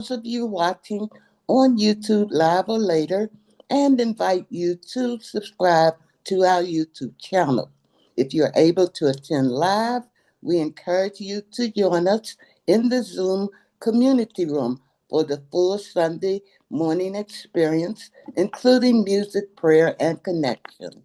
those of you watching on YouTube live or later, and invite you to subscribe to our YouTube channel. If you're able to attend live, we encourage you to join us in the Zoom community room for the full Sunday morning experience, including music, prayer, and connection.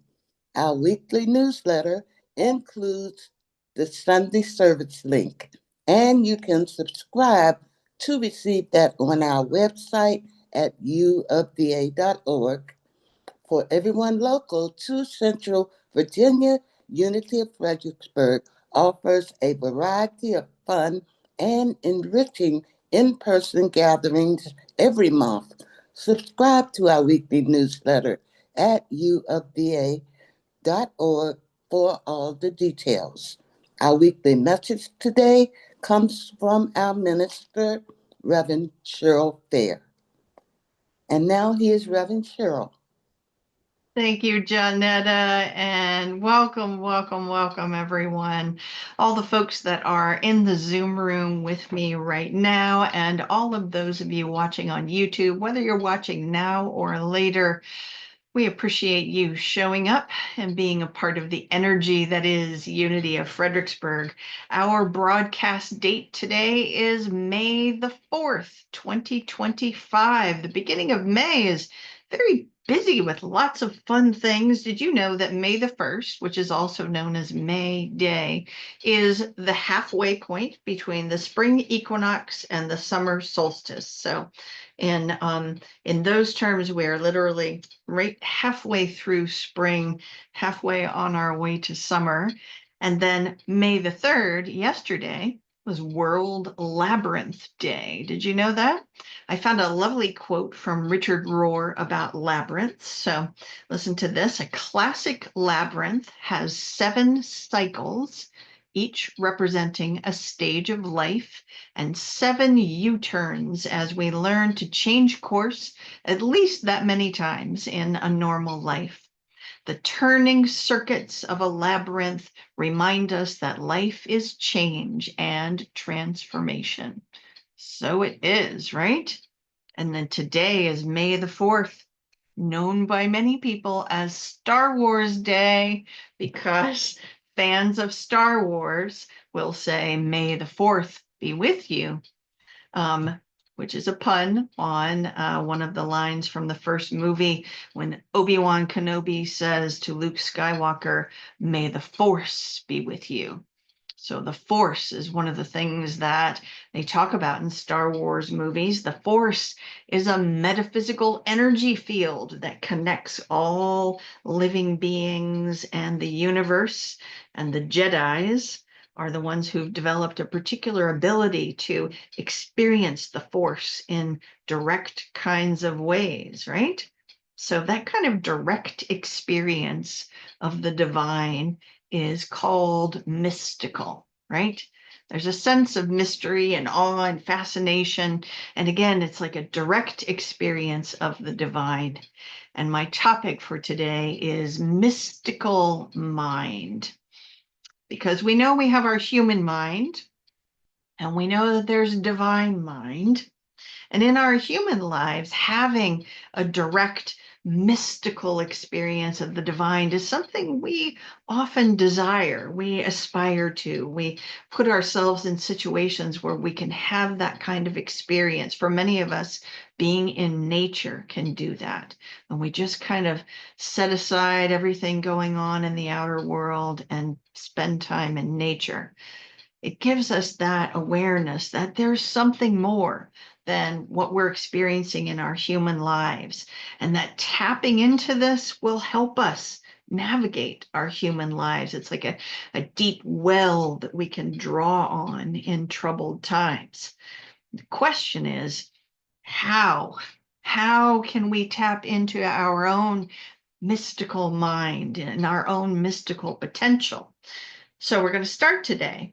Our weekly newsletter includes the Sunday service link, and you can subscribe to receive that on our website at uofva.org. For everyone local to Central Virginia, Unity of Fredericksburg offers a variety of fun and enriching in person gatherings every month. Subscribe to our weekly newsletter at uofva.org for all the details. Our weekly message today comes from our minister, Reverend Cheryl Fair. And now here's Reverend Cheryl. Thank you, Janetta, and welcome, welcome, welcome, everyone. All the folks that are in the Zoom room with me right now, and all of those of you watching on YouTube, whether you're watching now or later, we appreciate you showing up and being a part of the energy that is Unity of Fredericksburg. Our broadcast date today is May the 4th, 2025. The beginning of May is very busy with lots of fun things. Did you know that May the 1st, which is also known as May Day, is the halfway point between the spring equinox and the summer solstice? So in those terms, we're literally right halfway through spring, halfway on our way to summer. And then May the 3rd, yesterday, was World Labyrinth Day. Did you know that? I found a lovely quote from Richard Rohr about labyrinths. So listen to this. A classic labyrinth has 7 cycles, each representing a stage of life, and 7 U-turns as we learn to change course at least that many times in a normal life. The turning circuits of a labyrinth remind us that life is change and transformation. So it is, right? And then today is May the 4th, known by many people as Star Wars Day, because fans of Star Wars will say, May the 4th be with you, which is a pun on one of the lines from the first movie when Obi-Wan Kenobi says to Luke Skywalker, May the Force be with you. So the Force is one of the things that they talk about in Star Wars movies. The Force is a metaphysical energy field that connects all living beings and the universe. And the Jedis are the ones who've developed a particular ability to experience the Force in direct kinds of ways, right? So that kind of direct experience of the divine is called mystical, right? There's a sense of mystery and awe and fascination. And again, it's like a direct experience of the divine. And my topic for today is mystical mind. Because we know we have our human mind, and we know that there's a divine mind. And in our human lives, having a direct mystical experience of the divine is something we often desire, we aspire to. We put ourselves in situations where we can have that kind of experience. For many of us, being in nature can do that. And we just kind of set aside everything going on in the outer world and spend time in nature. It gives us that awareness that there's something more than what we're experiencing in our human lives. And that tapping into this will help us navigate our human lives. It's like a deep well that we can draw on in troubled times. The question is, how? How can we tap into our own mystical mind and our own mystical potential? So we're going to start today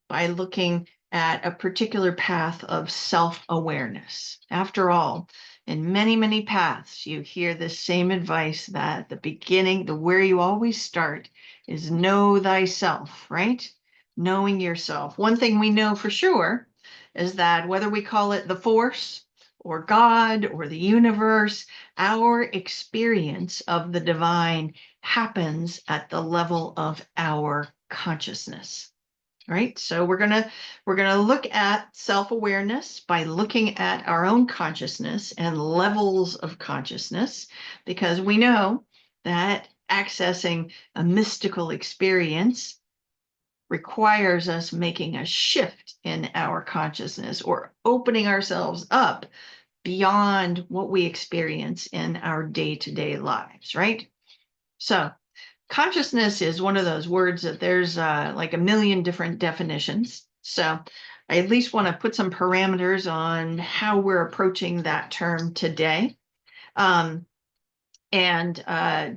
by looking at a particular path of self-awareness. After all, in many, many paths, you hear this same advice that the beginning, the where you always start is know thyself, right? Knowing yourself. One thing we know for sure is that whether we call it the force or God or the universe, our experience of the divine happens at the level of our consciousness. Right? So we're gonna look at self-awareness by looking at our own consciousness and levels of consciousness, because we know that accessing a mystical experience requires us making a shift in our consciousness or opening ourselves up beyond what we experience in our day-to-day lives, right? So consciousness is one of those words that there's like a million different definitions. So I at least want to put some parameters on how we're approaching that term today. Um, and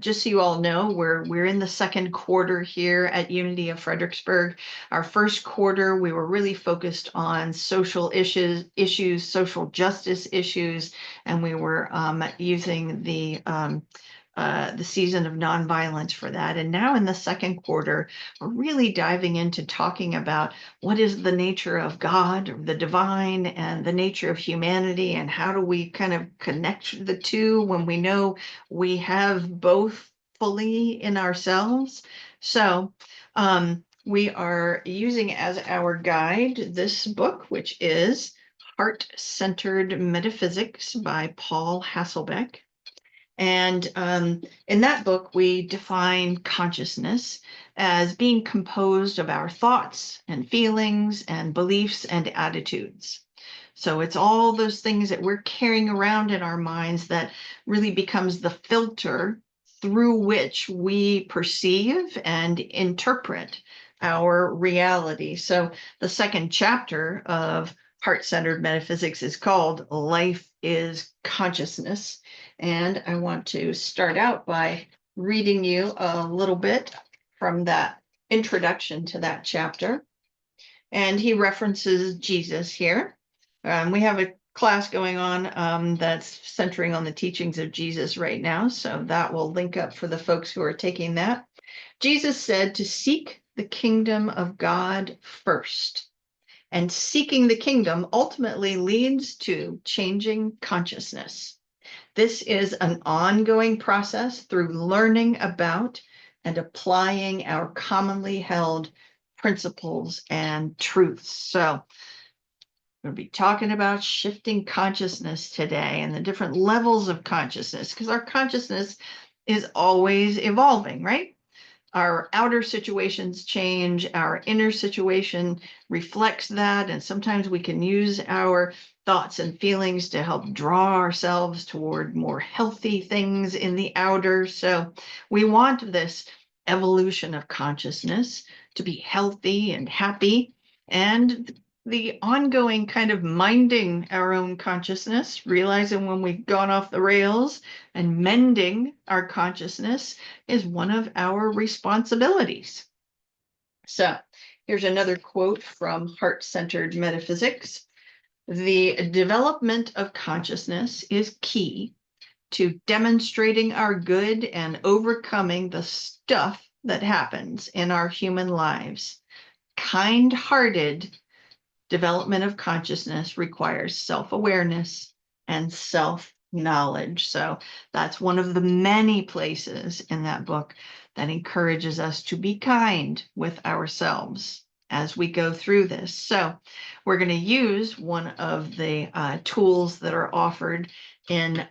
just so you all know, we're in the second quarter here at Unity of Fredericksburg. Our first quarter, we were really focused on social issues, social justice issues, and we were using the season of nonviolence for that. And now in the second quarter, we're really diving into talking about what is the nature of God, or the divine, and the nature of humanity, and how do we kind of connect the two when we know we have both fully in ourselves. So we are using as our guide this book, which is Heart-Centered Metaphysics by Paul Hasselbeck. And in that book, we define consciousness as being composed of our thoughts and feelings and beliefs and attitudes. So it's all those things that we're carrying around in our minds that really becomes the filter through which we perceive and interpret our reality. So the second chapter of Heart-Centered Metaphysics is called Life is Consciousness. And I want to start out by reading you a little bit from that introduction to that chapter. And he references Jesus here. We have a class going on that's centering on the teachings of Jesus right now, so that will link up for the folks who are taking that. Jesus said to seek the kingdom of God first. And seeking the kingdom ultimately leads to changing consciousness. This is an ongoing process through learning about and applying our commonly held principles and truths. So we'll be talking about shifting consciousness today and the different levels of consciousness, because our consciousness is always evolving, right? Our outer situations change, our inner situation reflects that, and sometimes we can use our thoughts and feelings to help draw ourselves toward more healthy things in the outer. So we want this evolution of consciousness to be healthy and happy, and the ongoing kind of minding our own consciousness, realizing when we've gone off the rails, and mending our consciousness is one of our responsibilities. So here's another quote from Heart-Centered Metaphysics. The development of consciousness is key to demonstrating our good and overcoming the stuff that happens in our human lives. Kind-hearted development of consciousness requires self-awareness and self-knowledge. So that's one of the many places in that book that encourages us to be kind with ourselves as we go through this. So we're going to use one of the tools that are offered in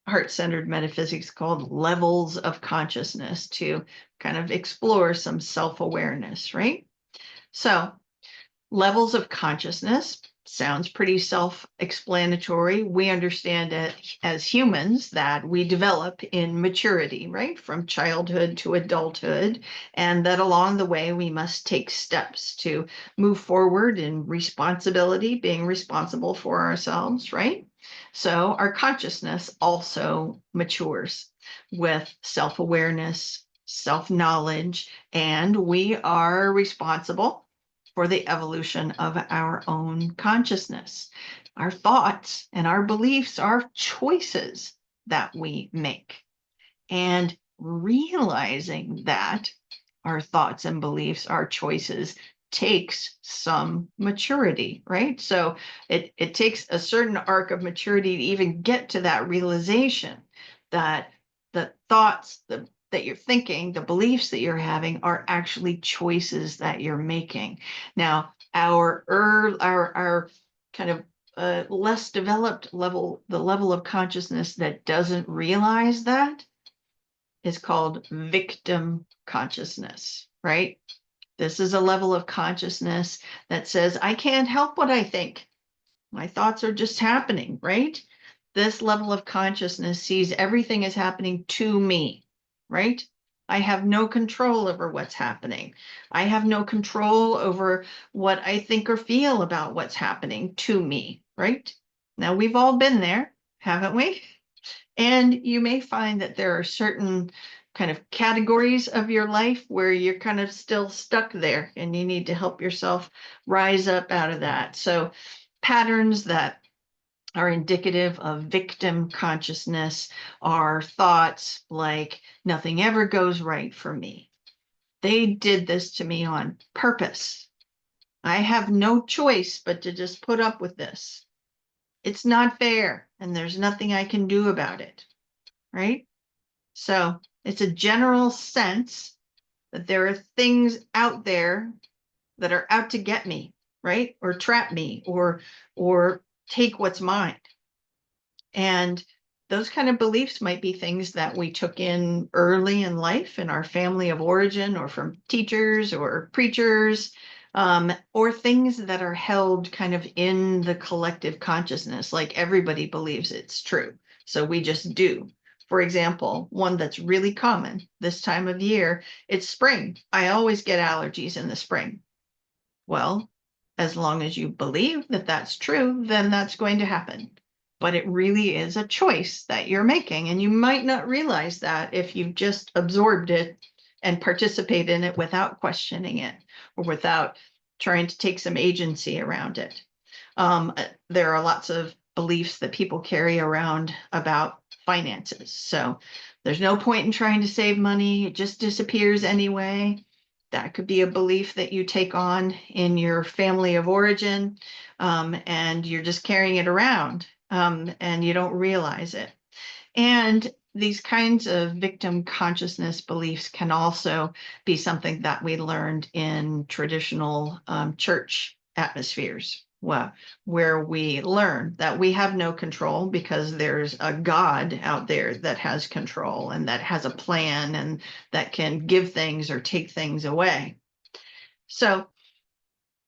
Heart-Centered Metaphysics called Levels of Consciousness to kind of explore some self-awareness, right? So levels of consciousness sounds pretty self-explanatory. We understand it as humans that we develop in maturity, right? From childhood to adulthood, and that along the way we must take steps to move forward in responsibility, being responsible for ourselves, right? So our consciousness also matures with self-awareness, self-knowledge, and we are responsible for the evolution of our own consciousness. Our thoughts and our beliefs are choices that we make. And realizing that our thoughts and beliefs are choices takes some maturity, right? So it takes a certain arc of maturity to even get to that realization that the thoughts that you're thinking, the beliefs that you're having are actually choices that you're making. Now, our kind of less developed level, the level of consciousness that doesn't realize that, is called victim consciousness, right? This is a level of consciousness that says, I can't help what I think. My thoughts are just happening, right? This level of consciousness sees everything as happening to me, right? I have no control over what's happening. I have no control over what I think or feel about what's happening to me, right? Now, we've all been there, haven't we? And you may find that there are certain kind of categories of your life where you're kind of still stuck there and you need to help yourself rise up out of that. So, patterns that are indicative of victim consciousness are thoughts like, nothing ever goes right for me. They did this to me on purpose. I have no choice but to just put up with this. It's not fair, and there's nothing I can do about it, right? So it's a general sense that there are things out there that are out to get me, right? Or trap me, or take what's mine. And those kind of beliefs might be things that we took in early in life in our family of origin, or from teachers or preachers, or things that are held kind of in the collective consciousness, like everybody believes it's true. So we just do. For example, one that's really common this time of year, it's spring. I always get allergies in the spring. Well, as long as you believe that that's true, then that's going to happen. But it really is a choice that you're making. And you might not realize that if you've just absorbed it and participate in it without questioning it, or without trying to take some agency around it. There are lots of beliefs that people carry around about finances. So there's no point in trying to save money. It just disappears anyway. That could be a belief that you take on in your family of origin, and you're just carrying it around, and you don't realize it. And these kinds of victim consciousness beliefs can also be something that we learned in traditional church atmospheres, where we learn that we have no control because there's a God out there that has control and that has a plan and that can give things or take things away. So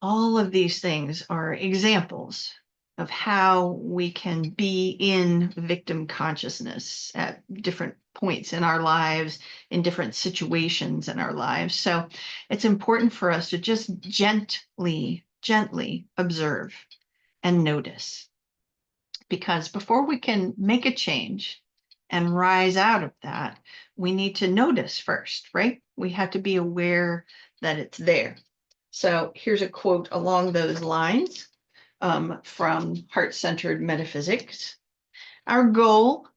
all of these things are examples of how we can be in victim consciousness at different points in our lives, in different situations in our lives. So it's important for us to just gently observe and notice. Because before we can make a change and rise out of that, we need to notice first, right? We have to be aware that it's there. So here's a quote along those lines, from Heart-Centered Metaphysics. Our goal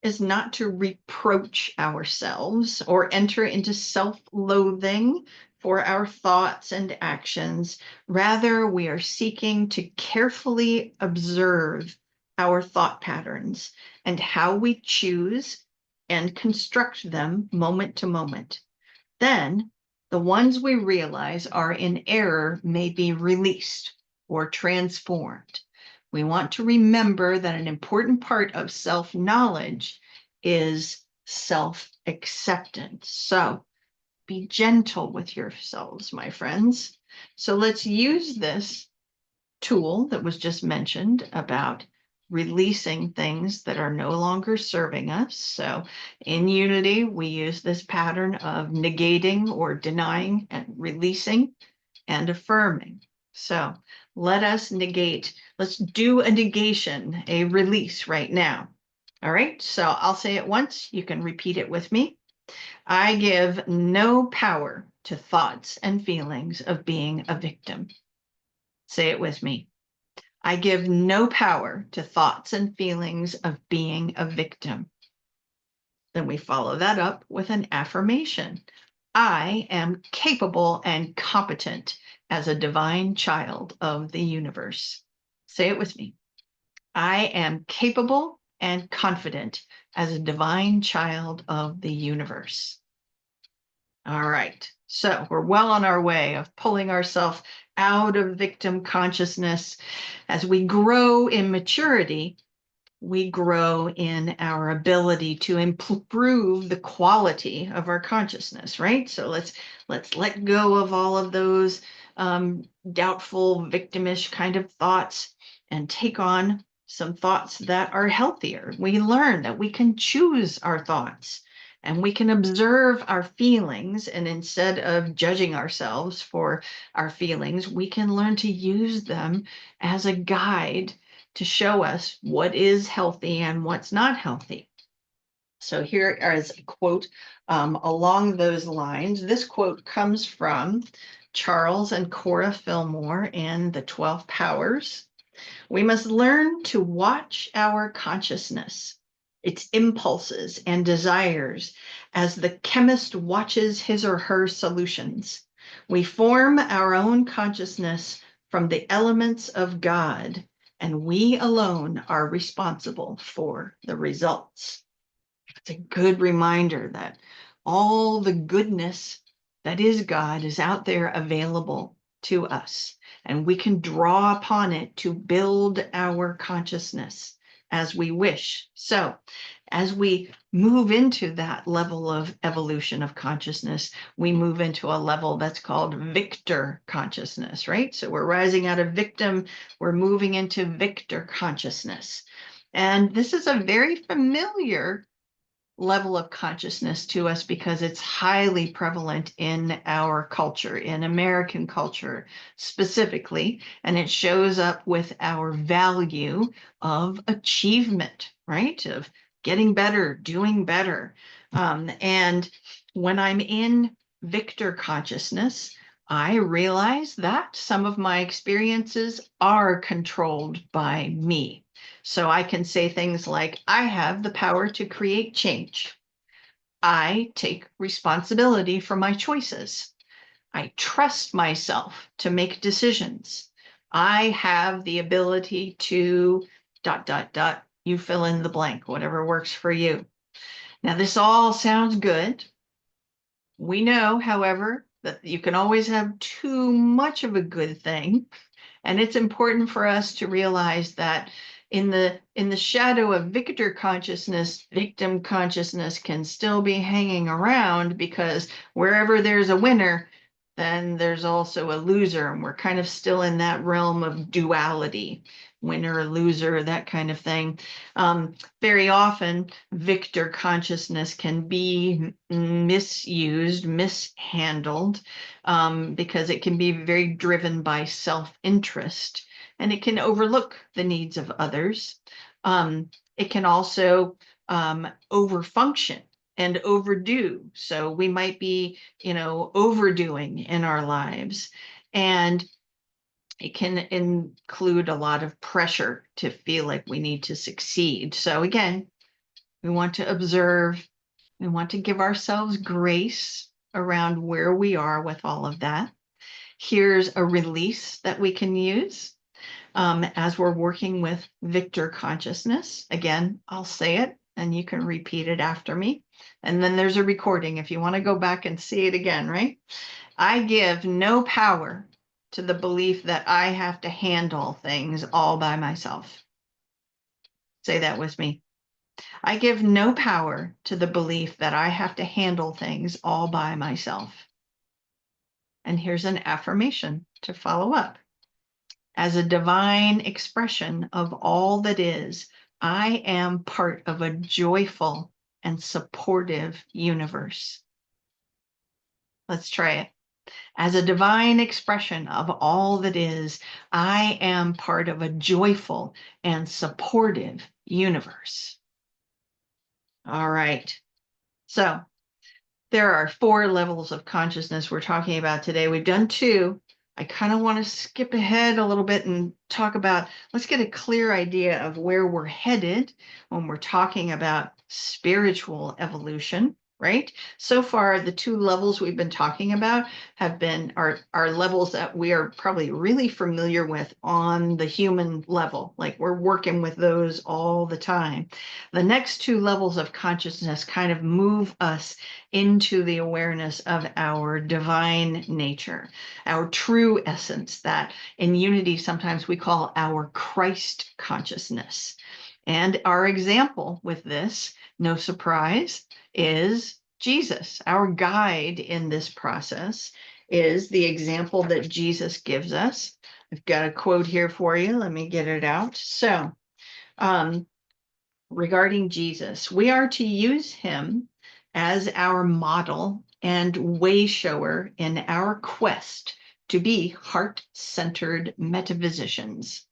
is not to reproach ourselves or enter into self-loathing for our thoughts and actions. Rather, we are seeking to carefully observe our thought patterns and how we choose and construct them moment to moment. Then, the ones we realize are in error may be released or transformed. We want to remember that an important part of self-knowledge is self-acceptance. So be gentle with yourselves, my friends. So let's use this tool that was just mentioned about releasing things that are no longer serving us. So in Unity, we use this pattern of negating or denying and releasing and affirming. So let us negate. Let's do a negation, a release right now. All right, so I'll say it once. You can repeat it with me. I give no power to thoughts and feelings of being a victim. Say it with me. I give no power to thoughts and feelings of being a victim. Then we follow that up with an affirmation. I am capable and competent as a divine child of the universe. Say it with me. I am capable and confident as a divine child of the universe. All right. So we're well on our way of pulling ourselves out of victim consciousness. As we grow in maturity, we grow in our ability to improve the quality of our consciousness, right? So let's let go of all of those doubtful, victimish kind of thoughts and take on some thoughts that are healthier. We learn that we can choose our thoughts and we can observe our feelings. And instead of judging ourselves for our feelings, we can learn to use them as a guide to show us what is healthy and what's not healthy. So here is a quote along those lines. This quote comes from Charles and Cora Fillmore in The 12 Powers. We must learn to watch our consciousness, its impulses and desires, as the chemist watches his or her solutions. We form our own consciousness from the elements of God, and we alone are responsible for the results. It's a good reminder that all the goodness that is God is out there available to us, and we can draw upon it to build our consciousness as we wish. So, as we move into that level of evolution of consciousness, we move into a level that's called victor consciousness, right? So, we're rising out of victim, we're moving into victor consciousness. And this is a very familiar level of consciousness to us because it's highly prevalent in our culture, in American culture specifically, and it shows up with our value of achievement, right? Of getting better, doing better. And when I'm in victor consciousness, I realize that some of my experiences are controlled by me. So I can say things like, I have the power to create change. I take responsibility for my choices. I trust myself to make decisions. I have the ability to ... You fill in the blank, whatever works for you. Now, this all sounds good. We know, however, that you can always have too much of a good thing. And it's important for us to realize that in the shadow of victor consciousness, victim consciousness can still be hanging around, because wherever there's a winner, then there's also a loser. And we're kind of still in that realm of duality, winner, loser, that kind of thing. Very often, victor consciousness can be misused, mishandled, because it can be very driven by self-interest, and it can overlook the needs of others. It can also overfunction and overdo. So we might be, overdoing in our lives. And it can include a lot of pressure to feel like we need to succeed. So again, we want to observe, we want to give ourselves grace around where we are with all of that. Here's a release that we can use as we're working with victor consciousness. Again, I'll say it and you can repeat it after me. And then there's a recording if you want to go back and see it again, right? I give no power to the belief that I have to handle things all by myself. Say that with me. I give no power to the belief that I have to handle things all by myself. And here's an affirmation to follow up. As a divine expression of all that is, I am part of a joyful and supportive universe. Let's try it. As a divine expression of all that is, I am part of a joyful and supportive universe. All right. So there are 4 levels of consciousness we're talking about today. We've done 2. I kind of want to skip ahead a little bit and talk about, let's get a clear idea of where we're headed when we're talking about spiritual evolution, right? So far, the two levels we've been talking about have been are levels that we are probably really familiar with on the human level. Like we're working with those all the time. The next two levels of consciousness kind of move us into the awareness of our divine nature, our true essence, that in unity sometimes we call our Christ consciousness. And our example with this, no surprise, is Jesus. Our guide in this process is the example that Jesus gives us. I've got a quote here for you. Let me get it out. So, regarding Jesus, we are to use him as our model and way shower in our quest to be heart-centered metaphysicians.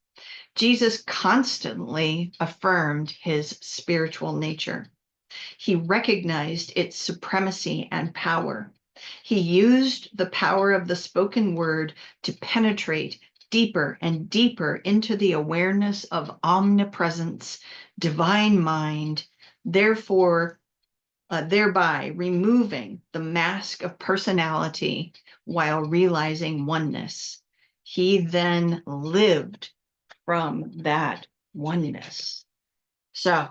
Jesus constantly affirmed his spiritual nature. He recognized its supremacy and power. He used the power of the spoken word to penetrate deeper and deeper into the awareness of omnipresence, divine mind, therefore, thereby removing the mask of personality while realizing oneness. He then lived from that oneness. So,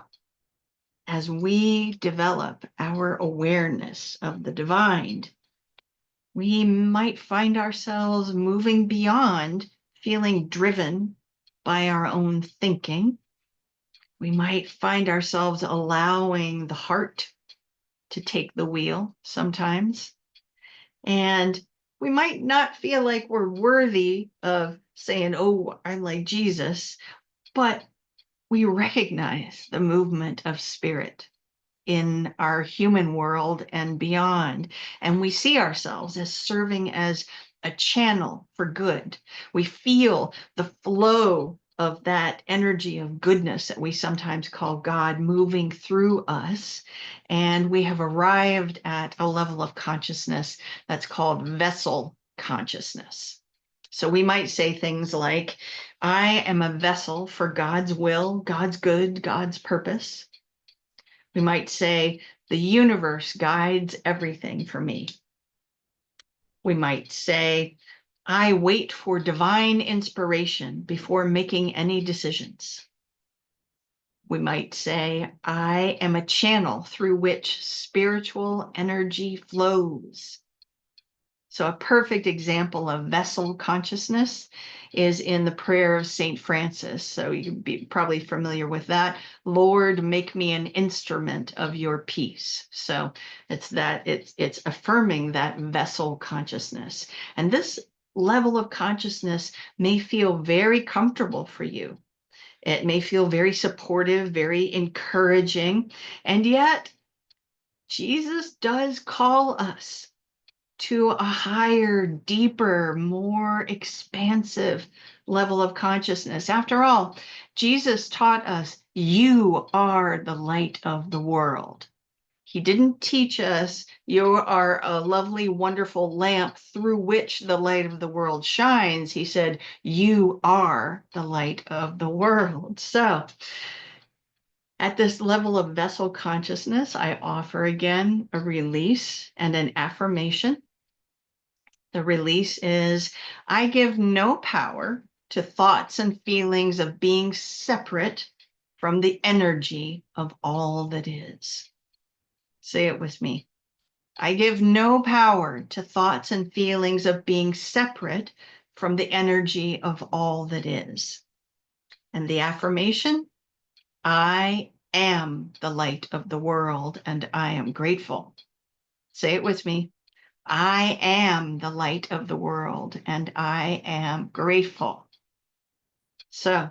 as we develop our awareness of the divine, we might find ourselves moving beyond feeling driven by our own thinking. We might find ourselves allowing the heart to take the wheel sometimes. And we might not feel like we're worthy of saying, oh, I'm like Jesus, but we recognize the movement of spirit in our human world and beyond. And we see ourselves as serving as a channel for good. We feel the flow of that energy of goodness that we sometimes call God moving through us. And we have arrived at a level of consciousness that's called vessel consciousness. So we might say things like, I am a vessel for God's will, God's good, God's purpose. We might say, the universe guides everything for me. We might say, I wait for divine inspiration before making any decisions. We might say, I am a channel through which spiritual energy flows. So a perfect example of vessel consciousness is in the prayer of St. Francis. So you'd be probably familiar with that. Lord, make me an instrument of your peace. So it's affirming that vessel consciousness. And this level of consciousness may feel very comfortable for you. It may feel very supportive, very encouraging. And yet Jesus does call us to a higher, deeper, more expansive level of consciousness. After all, Jesus taught us, you are the light of the world. He didn't teach us, you are a lovely, wonderful lamp through which the light of the world shines. He said, you are the light of the world. So, at this level of vessel consciousness, I offer again a release and an affirmation. The release is, I give no power to thoughts and feelings of being separate from the energy of all that is. Say it with me. I give no power to thoughts and feelings of being separate from the energy of all that is. And the affirmation, I am the light of the world and I am grateful. Say it with me. I am the light of the world and I am grateful. So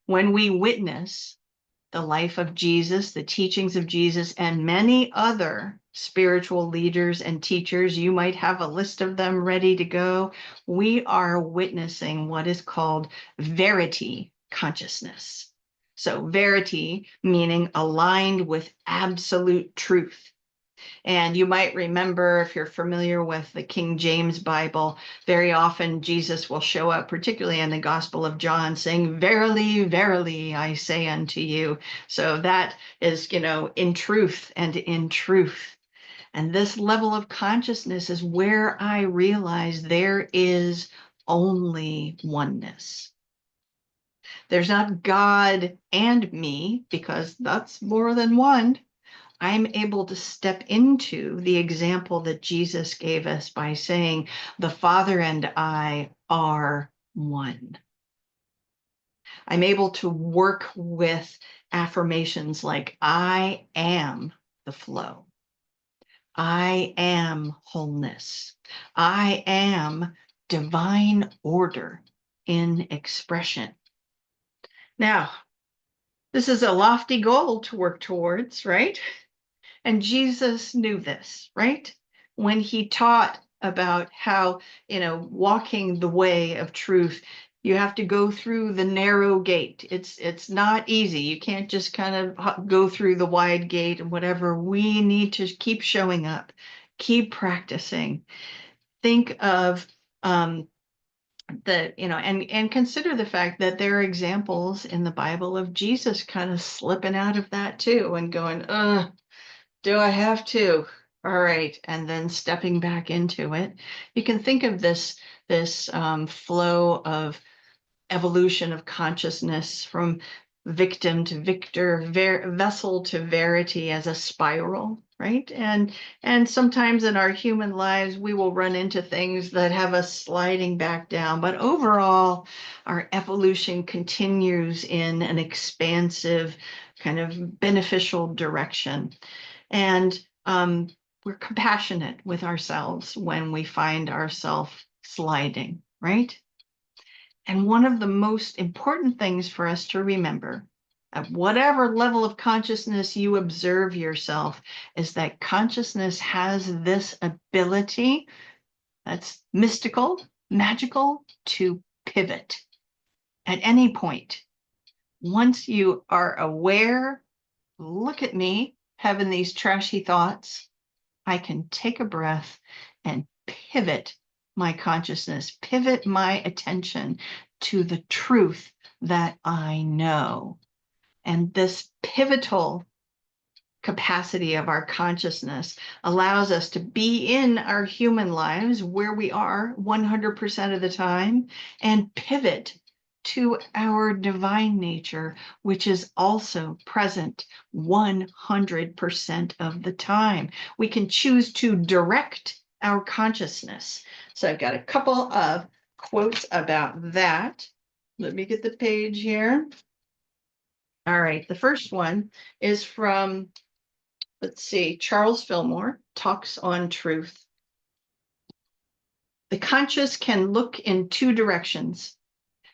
when we witness the life of Jesus, the teachings of Jesus, and many other spiritual leaders and teachers, you might have a list of them ready to go. We are witnessing what is called verity consciousness. So verity meaning aligned with absolute truth. And you might remember, if you're familiar with the King James Bible, very often Jesus will show up, particularly in the Gospel of John, saying, verily, verily, I say unto you. So that is, in truth and in truth. And this level of consciousness is where I realize there is only oneness. There's not God and me, because that's more than one. I'm able to step into the example that Jesus gave us by saying, the Father and I are one. I'm able to work with affirmations like, I am the flow. I am wholeness. I am divine order in expression. Now, this is a lofty goal to work towards, right? And Jesus knew this, right? When he taught about how, walking the way of truth, you have to go through the narrow gate. It's not easy. You can't just kind of go through the wide gate and whatever. We need to keep showing up, keep practicing. Think of and consider the fact that there are examples in the Bible of Jesus kind of slipping out of that too and going, do I have to? All right, and then stepping back into it. You can think of this flow of evolution of consciousness from victim to victor, vessel to verity as a spiral, right? And sometimes in our human lives we will run into things that have us sliding back down, but overall our evolution continues in an expansive kind of beneficial direction. And we're compassionate with ourselves when we find ourselves sliding, right? And one of the most important things for us to remember, at whatever level of consciousness you observe yourself, is that consciousness has this ability that's mystical, magical, to pivot at any point. Once you are aware, look at me having these trashy thoughts, I can take a breath and pivot my consciousness, pivot my attention to the truth that I know. And this pivotal capacity of our consciousness allows us to be in our human lives where we are 100% of the time and pivot to our divine nature, which is also present 100% of the time. We can choose to direct our consciousness. So I've got a couple of quotes about that. Let me get the page here. All right, the first one is from, let's see, Charles Fillmore, Talks on Truth. The conscious can look in two directions: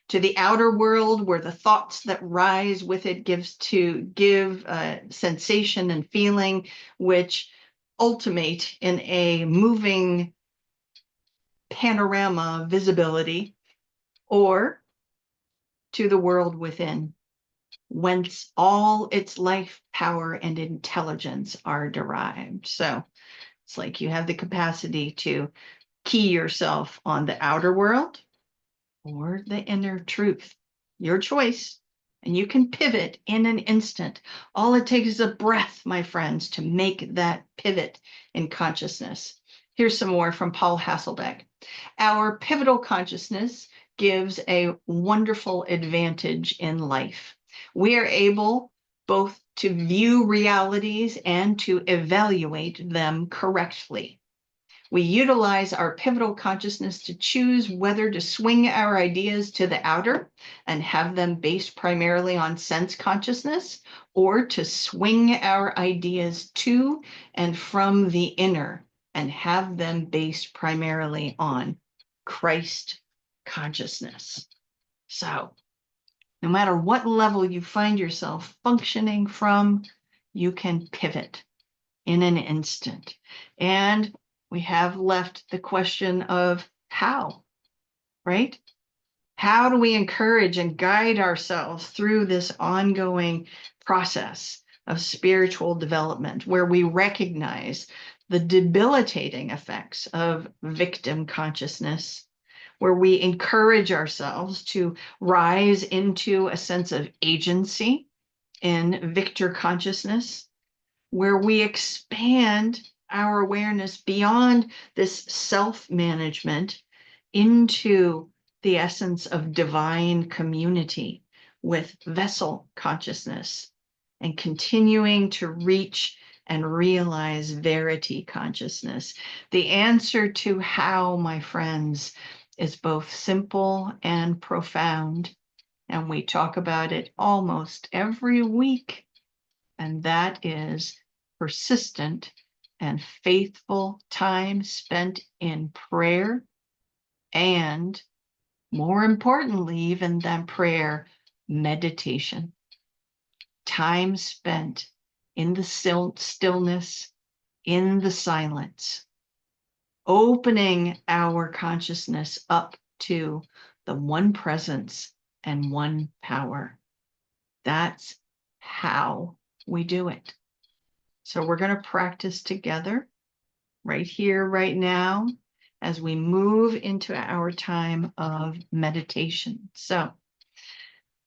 to the outer world, where the thoughts that rise with it give sensation and feeling, which ultimate in a moving panorama visibility, or to the world within, whence all its life, power, and intelligence are derived. So it's like you have the capacity to key yourself on the outer world or the inner truth. Your choice. And you can pivot in an instant. All it takes is a breath, my friends, to make that pivot in consciousness. Here's some more from Paul Hasselbeck. Our pivotal consciousness gives a wonderful advantage in life. We are able both to view realities and to evaluate them correctly. We utilize our pivotal consciousness to choose whether to swing our ideas to the outer and have them based primarily on sense consciousness, or to swing our ideas to and from the inner and have them based primarily on Christ consciousness. So, no matter what level you find yourself functioning from, you can pivot in an instant. And we have left the question of how, right? How do we encourage and guide ourselves through this ongoing process of spiritual development, where we recognize the debilitating effects of victim consciousness, where we encourage ourselves to rise into a sense of agency in victor consciousness, where we expand our awareness beyond this self-management into the essence of divine community with vessel consciousness and continuing to reach and realize verity consciousness. The answer to how, my friends, is both simple and profound. And we talk about it almost every week. And that is persistent and faithful time spent in prayer, and more importantly, even than prayer, meditation. Time spent in the stillness, in the silence, opening our consciousness up to the one presence and one power. That's how we do it. So we're going to practice together right here, right now, as we move into our time of meditation. So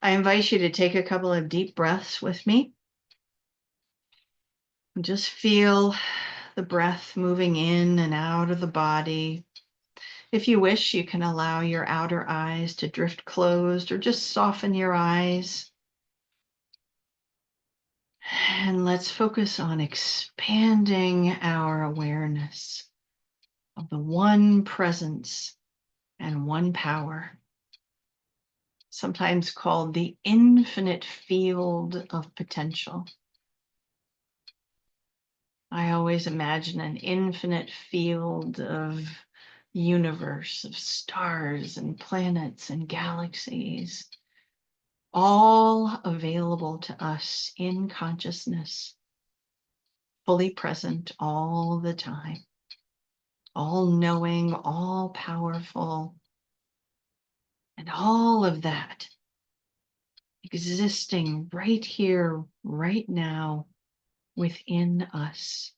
I invite you to take a couple of deep breaths with me. And just feel the breath moving in and out of the body. If you wish, you can allow your outer eyes to drift closed or just soften your eyes. And let's focus on expanding our awareness of the one presence and one power, sometimes called the infinite field of potential. I always imagine an infinite field of universe, of stars and planets and galaxies, all available to us in consciousness, fully present all the time, all knowing, all powerful, and all of that existing right here, right now, within us.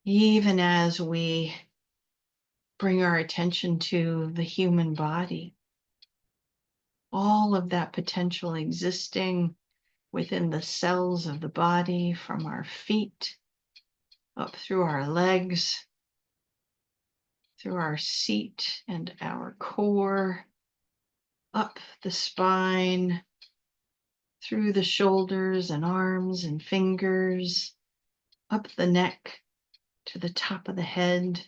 Even as we bring our attention to the human body, all of that potential existing within the cells of the body, from our feet up through our legs, through our seat and our core, up the spine, through the shoulders and arms and fingers, up the neck to the top of the head.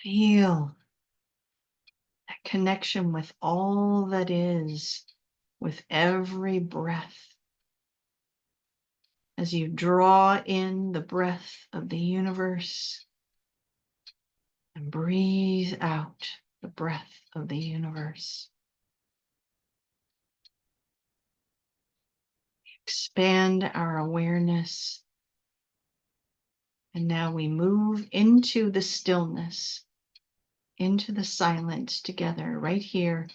Feel that connection with all that is, with every breath. As you draw in the breath of the universe and breathe out the breath of the universe. Expand our awareness. And now we move into the stillness, into the silence together, right here,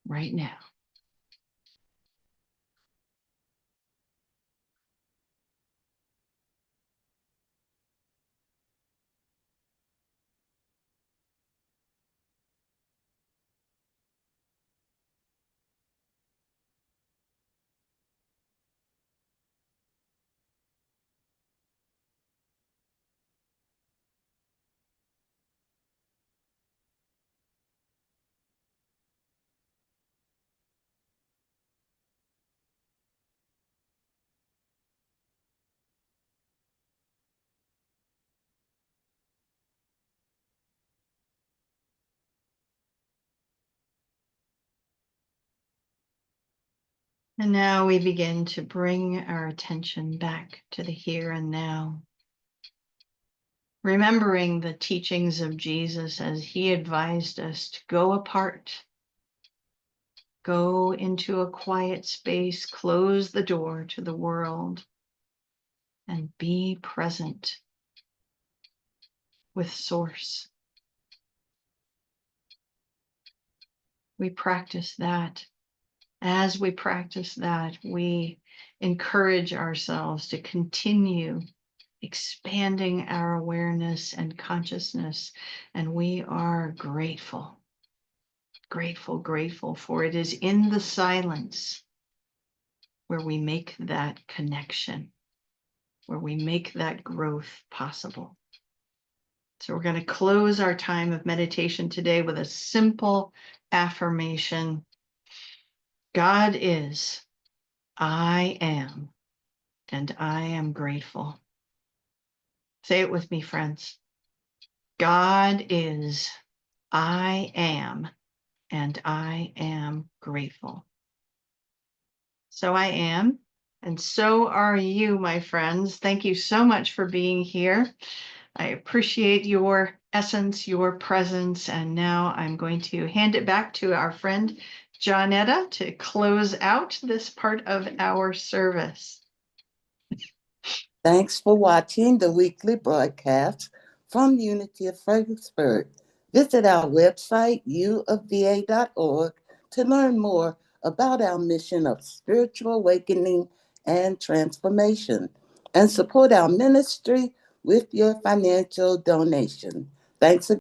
right now. And now we begin to bring our attention back to the here and now, remembering the teachings of Jesus as he advised us to go apart, go into a quiet space, close the door to the world, and be present with Source. We practice that. As we practice that, we encourage ourselves to continue expanding our awareness and consciousness. And we are grateful, grateful, grateful, for it is in the silence where we make that connection. where we make that growth possible. So we're going to close our time of meditation today with a simple affirmation. God is, I am, and I am grateful. Say it with me, friends. God is, I am, and I am grateful. So I am, and so are you, my friends. Thank you so much for being here. I appreciate your essence, your presence, and now I'm going to hand it back to our friend Johnetta to close out this part of our service. Thanks for watching the weekly broadcast from Unity of Fredericksburg. Visit our website, uofva.org, to learn more about our mission of spiritual awakening and transformation, and support our ministry with your financial donation. Thanks again.